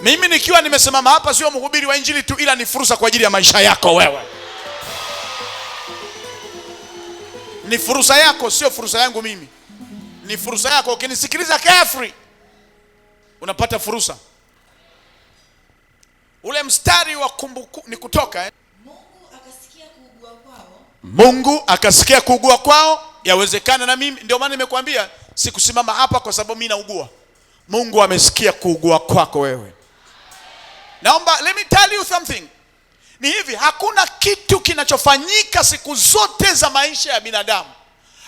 Mimi nikiwa nimesimama hapa sio mhubiri wa injili tu, ila ni fursa kwa ajili ya maisha yako wewe. Ni fursa yako, sio fursa yangu mimi. Ni fursa yako. Ukinisikiliza carefully, unapata fursa. Ule mstari wa ni Kutoka Mungu akasikia kuugua kwao. Yawezekana na mimi, ndio maana nimekuambia sikusimama hapa kwa sababu mimi naugua. Mungu amesikia kuugua kwako wewe. Naomba, let me tell you something. Ni hivi, hakuna kitu kinachofanyika siku zote za maisha ya binadamu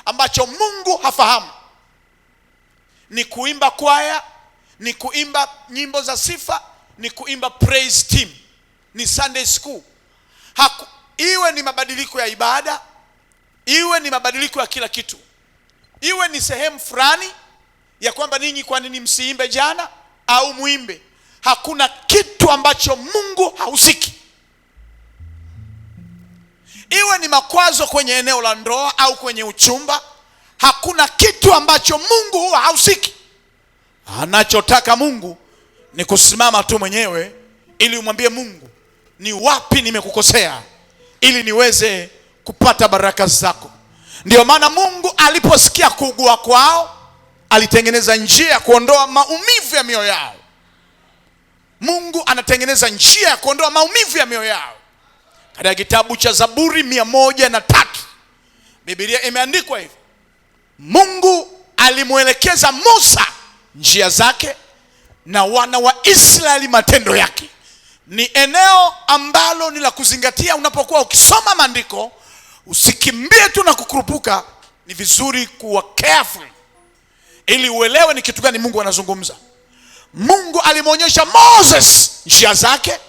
ambacho Mungu hafahamu. Ni kuimba kwaya, ni kuimba nyimbo za sifa, ni kuimba praise team, ni Sunday school. Iwe ni mabadiliko ya ibada, iwe ni mabadiliko ya kila kitu, iwe ni sehemu fulani ya kwamba ninyi kwa nini msiimbe jana au muimbe. Hakuna kitu ambacho Mungu hahusiki. Iwe ni makwazo kwenye eneo la ndoa au kwenye uchumba, hakuna kitu ambacho Mungu huwa hahusiki. Anachotaka Mungu ni kusimama tu mwenyewe ili umwambie Mungu, ni wapi nimekukosea ili niweze kupata baraka zako. Ndio maana Mungu aliposikia kuugua kwao, alitengeneza njia ya kuondoa maumivu ya mioyo yao. Mungu anatengeneza njia ya kuondoa maumivu ya mioyo yao. Katika kitabu cha Zaburi 103 Biblia imeandikwa hivi: Mungu alimuelekeza Musa njia zake na wana wa Israeli matendo yake. Ni eneo ambalo ni la kuzingatia unapokuwa ukisoma maandiko. Usikimbie tu na kukurupuka. Ni vizuri kuwa careful ili uelewe ni kitu gani Mungu anazungumza. Mungu alimuonyesha Moses njia zake,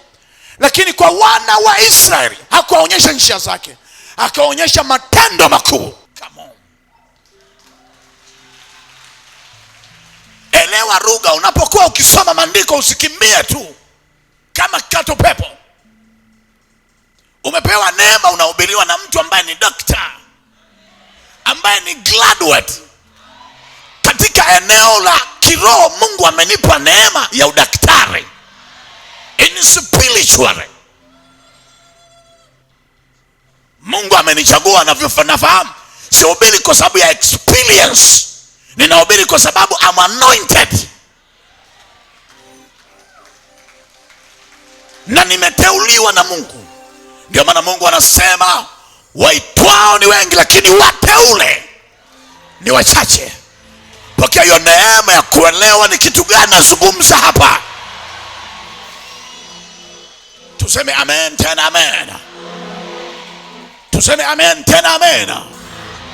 lakini kwa wana wa Israeli hakuonyesha njia zake, akaonyesha matendo makuu. Come on. Elewa lugha unapokuwa ukisoma maandiko. Usikimbie tu kama kato pepo. Umepewa neema, unahubiriwa na mtu ambaye ni doctor, ambaye ni graduate katika eneo la kiroho. Mungu amenipa neema ya udaktari in spiritual. Mungu amenichagua nafahamu. Sihubiri kwa sababu ya experience, ninahubiri kwa sababu I'm anointed na nimeteuliwa na Mungu. Ndio maana Mungu anasema waitwao ni wengi, lakini wateule ni wachache. Pokea hiyo neema ya kuelewa ni kitu gani nazungumza hapa. Tuseme amen tena amen. Tuseme amen tena amen.